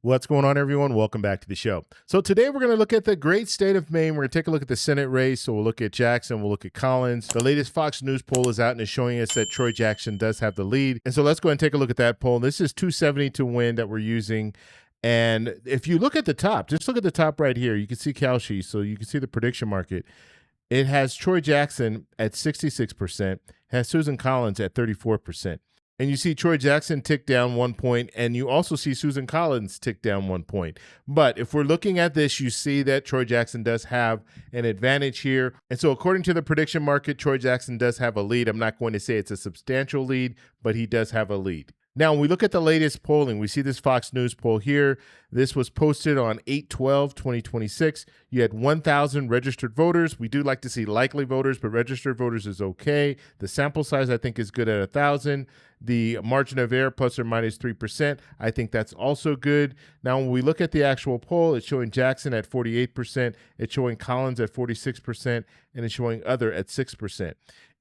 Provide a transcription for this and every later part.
What's going on, everyone? Welcome back to the show. So today we're going to look at the great state of Maine. We're going to take a look at the Senate race. So we'll look at Jackson, we'll look at Collins. The latest Fox News poll is out and is showing us that Troy Jackson does have the lead. And so let's go ahead and take a look at that poll. This is 270 to win that we're using. And if you look at the top, just look at the top right here, you can see Kalshi. So you can see the prediction market. It has Troy Jackson at 66%, has Susan Collins at 34%. And you see Troy Jackson tick down 1 point, and you also see Susan Collins tick down 1 point. But if we're looking at this, you see that Troy Jackson does have an advantage here. And so according to the prediction market, Troy Jackson does have a lead. I'm not going to say it's a substantial lead, but he does have a lead. Now, when we look at the latest polling, we see this Fox News poll here. This was posted on 8/12/2026. You had 1,000 registered voters. We do like to see likely voters, but registered voters is okay. The sample size, I think, is good at 1,000. The margin of error, plus or minus 3%, I think that's also good. Now, when we look at the actual poll, it's showing Jackson at 48%, it's showing Collins at 46%, and it's showing other at 6%.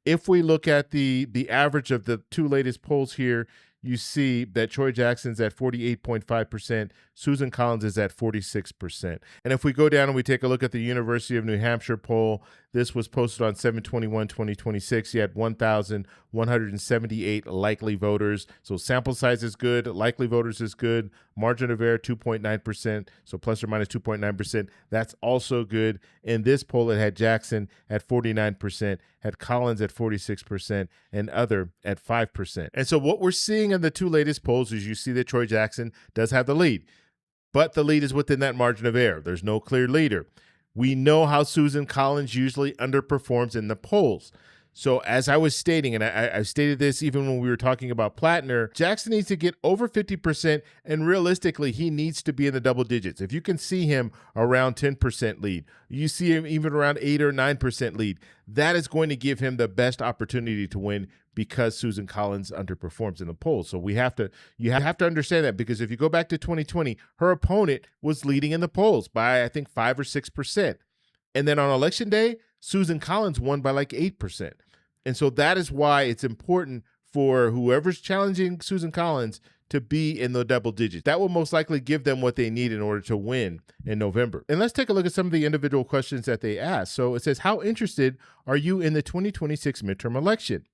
If we look at the average of the two latest polls here, you see that Troy Jackson's at 48.5%, Susan Collins is at 46%. And if we go down and we take a look at the University of New Hampshire poll, this was posted on 7/21/2026. You had 1,178 likely voters. So sample size is good, likely voters is good, margin of error 2.9%, so plus or minus 2.9%. That's also good. In this poll, it had Jackson at 49%, had Collins at 46%, and other at 5%. And so what we're seeing in the two latest polls is you see that Troy Jackson does have the lead, but the lead is within that margin of error. There's no clear leader. We know how Susan Collins usually underperforms in the polls. So as I was stating, and I stated this even when we were talking about Plattner, Jackson needs to get over 50%, and realistically, he needs to be in the double digits. If you can see him around 10% lead, you see him even around 8 or 9% lead, that is going to give him the best opportunity to win because Susan Collins underperforms in the polls. So you have to understand that, because if you go back to 2020, her opponent was leading in the polls by, I think, 5 or 6%. And then on election day, Susan Collins won by like 8%. And so that is why it's important for whoever's challenging Susan Collins to be in the double digits. That will most likely give them what they need in order to win in November. And let's take a look at some of the individual questions that they asked. So it says, how interested are you in the 2026 midterm election?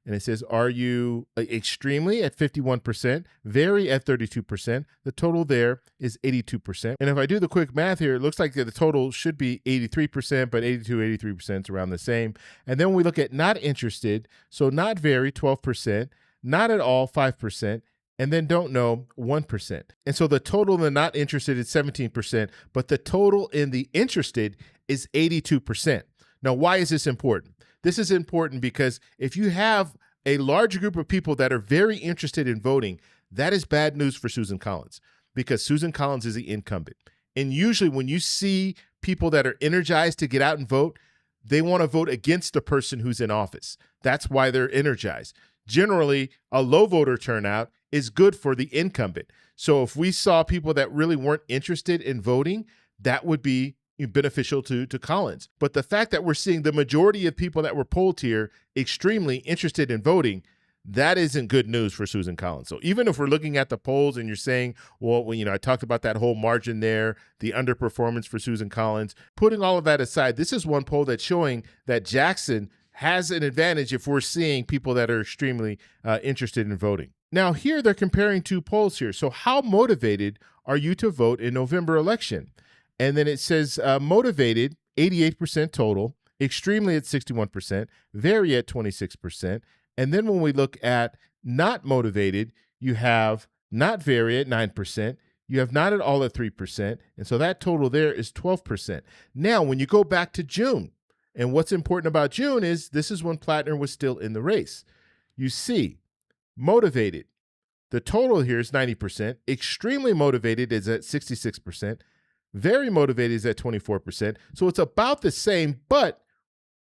And it says, are you extremely at 51%, very at 32%? The total there is 82%. And if I do the quick math here, it looks like the total should be 83%, but 82, 83% is around the same. And then we look at not interested, so not very, 12%, not at all, 5%, and then don't know, 1%. And so the total in the not interested is 17%, but the total in the interested is 82%. Now, why is this important? This is important because if you have a large group of people that are very interested in voting, that is bad news for Susan Collins, because Susan Collins is the incumbent. And usually when you see people that are energized to get out and vote, they want to vote against the person who's in office. That's why they're energized. Generally, a low voter turnout is good for the incumbent. So if we saw people that really weren't interested in voting, that would be beneficial to Collins. But the fact that we're seeing the majority of people that were polled here extremely interested in voting, that isn't good news for Susan Collins. So even if we're looking at the polls and you're saying, well, I talked about that whole margin there, the underperformance for Susan Collins, putting all of that aside, this is one poll that's showing that Jackson has an advantage if we're seeing people that are extremely interested in voting. Now here they're comparing two polls here. So how motivated are you to vote in November election? And then it says motivated, 88% total, extremely at 61%, very at 26%. And then when we look at not motivated, you have not very at 9%, you have not at all at 3%, and so that total there is 12%. Now, when you go back to June, and what's important about June is this is when Plattner was still in the race. You see, motivated, the total here is 90%, extremely motivated is at 66%, very motivated is at 24%. So it's about the same, but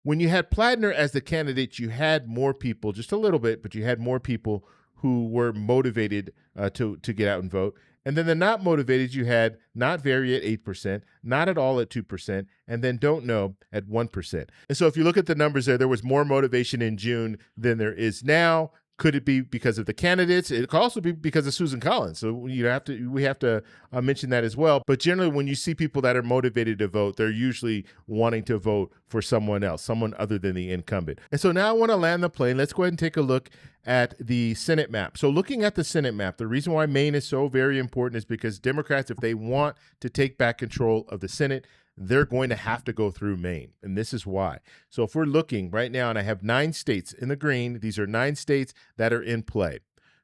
when you had Plattner as the candidate, you had more people, just a little bit, but you had more people who were motivated to get out and vote. And then the not motivated, you had not very at 8%, not at all at 2%, and then don't know at 1%. And so if you look at the numbers there was more motivation in June than there is now. Could it be because of the candidates? It could also be because of Susan Collins. So we have to mention that as well. But generally, when you see people that are motivated to vote, they're usually wanting to vote for someone else, someone other than the incumbent. And so now I want to land the plane. Let's go ahead and take a look at the Senate map. So looking at the Senate map, the reason why Maine is so very important is because Democrats, if they want to take back control of the Senate, they're going to have to go through Maine, and this is why. So if we're looking right now, and I have 9 states in the green, these are 9 states that are in play.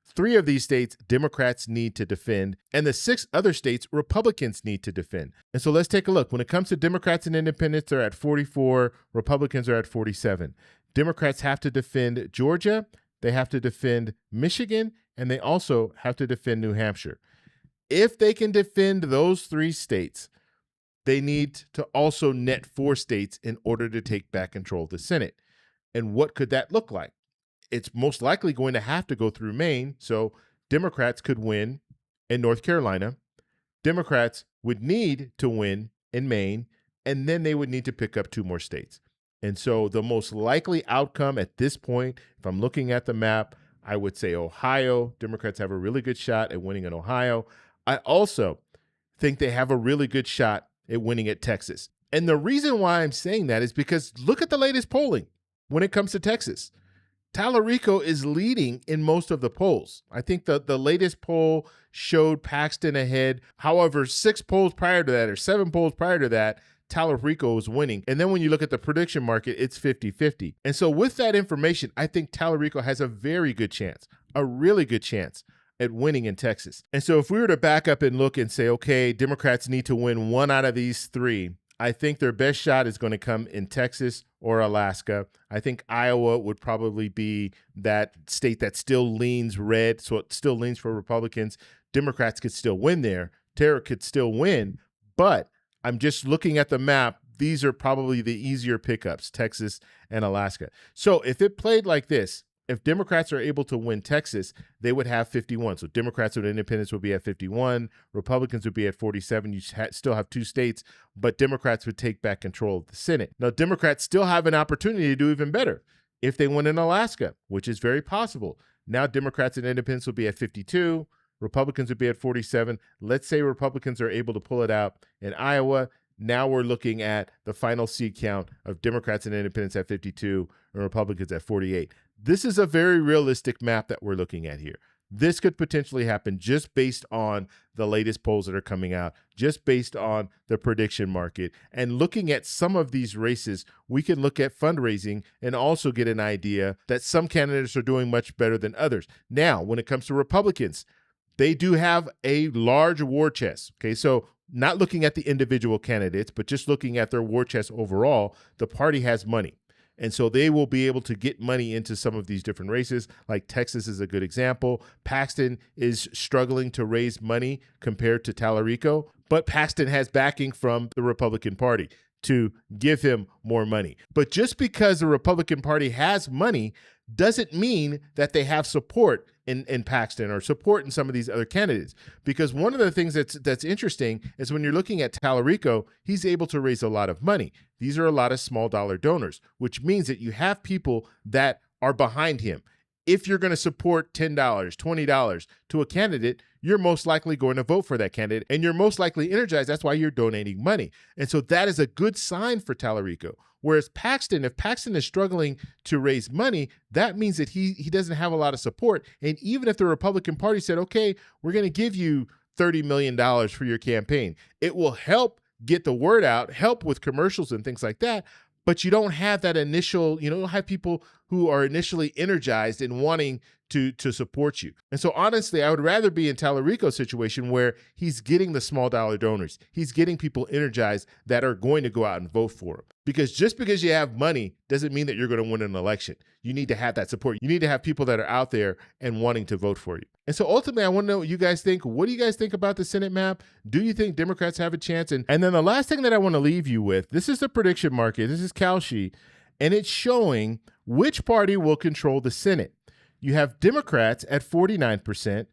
3 of these states, Democrats need to defend, and the 6 other states, Republicans need to defend. And so let's take a look. When it comes to Democrats and independents, they're at 44, Republicans are at 47. Democrats have to defend Georgia, they have to defend Michigan, and they also have to defend New Hampshire. If they can defend those 3 states, they need to also net 4 states in order to take back control of the Senate. And what could that look like? It's most likely going to have to go through Maine. So Democrats could win in North Carolina. Democrats would need to win in Maine, and then they would need to pick up 2 more states. And so the most likely outcome at this point, if I'm looking at the map, I would say Ohio. Democrats have a really good shot at winning in Ohio. I also think they have a really good shot at winning at Texas. And the reason why I'm saying that is because look at the latest polling when it comes to Texas. Tallarico is leading in most of the polls. I think the latest poll showed Paxton ahead. However, 6 polls prior to that, or 7 polls prior to that, Tallarico was winning. And then when you look at the prediction market, it's 50-50. And so with that information, I think Tallarico has a very good chance, a really good chance at winning in Texas. And so if we were to back up and look and say, okay, Democrats need to win 1 out of these 3, I think their best shot is going to come in Texas or Alaska. I think Iowa would probably be that state that still leans red, so it still leans for Republicans. Democrats could still win there. Tara could still win, but I'm just looking at the map. These are probably the easier pickups, Texas and Alaska. So if it played like this, if Democrats are able to win Texas, they would have 51. So Democrats and independents would be at 51. Republicans would be at 47. You still have 2 states, but Democrats would take back control of the Senate. Now, Democrats still have an opportunity to do even better if they win in Alaska, which is very possible. Now, Democrats and independents will be at 52. Republicans would be at 47. Let's say Republicans are able to pull it out in Iowa. Now we're looking at the final seat count of Democrats and independents at 52 and Republicans at 48. This is a very realistic map that we're looking at here. This could potentially happen just based on the latest polls that are coming out, just based on the prediction market. And looking at some of these races, we can look at fundraising and also get an idea that some candidates are doing much better than others. Now, when it comes to Republicans, they do have a large war chest. Okay, so not looking at the individual candidates, but just looking at their war chest overall, the party has money. And so they will be able to get money into some of these different races, like Texas is a good example. Paxton is struggling to raise money compared to Tallarico, but Paxton has backing from the Republican Party to give him more money. But just because the Republican Party has money doesn't mean that they have support in Paxton or support in some of these other candidates. Because one of the things that's interesting is when you're looking at Tallarico, he's able to raise a lot of money. These are a lot of small dollar donors, which means that you have people that are behind him. If you're going to support $10, $20 to a candidate, you're most likely going to vote for that candidate, and you're most likely energized. That's why you're donating money. And so that is a good sign for Tallarico. Whereas Paxton, if Paxton is struggling to raise money, that means that he doesn't have a lot of support. And even if the Republican Party said, okay, we're going to give you $30 million for your campaign, it will help get the word out, help with commercials and things like that. But you don't have that initial, you don't have people who are initially energized and wanting to support you. And so honestly, I would rather be in Tallarico's situation where he's getting the small dollar donors. He's getting people energized that are going to go out and vote for him. Because just because you have money doesn't mean that you're going to win an election. You need to have that support. You need to have people that are out there and wanting to vote for you. And so ultimately, I want to know what you guys think. What do you guys think about the Senate map? Do you think Democrats have a chance? And then the last thing that I want to leave you with, this is the prediction market. This is Kalshi, and it's showing which party will control the Senate. You have Democrats at 49%.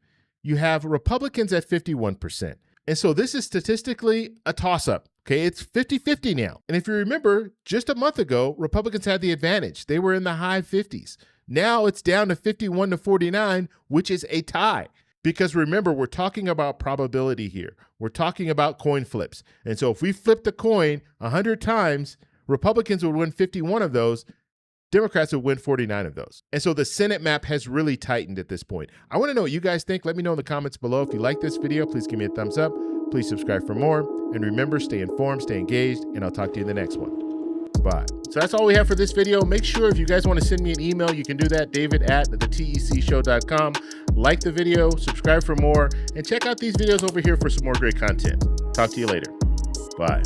You have Republicans at 51%. And so this is statistically a toss-up. Okay, it's 50-50 now. And if you remember, just a month ago, Republicans had the advantage. They were in the high 50s. Now it's down to 51 to 49, which is a tie. Because remember, we're talking about probability here. We're talking about coin flips. And so if we flip the coin 100 times, Republicans would win 51 of those. Democrats would win 49 of those. And so the Senate map has really tightened at this point. I want to know what you guys think. Let me know in the comments below. If you like this video, please give me a thumbs up. Please subscribe for more. And remember, stay informed, stay engaged, and I'll talk to you in the next one. Bye. So that's all we have for this video. Make sure if you guys want to send me an email, you can do that, david@thetecshow.com. Like the video, subscribe for more, and check out these videos over here for some more great content. Talk to you later. Bye.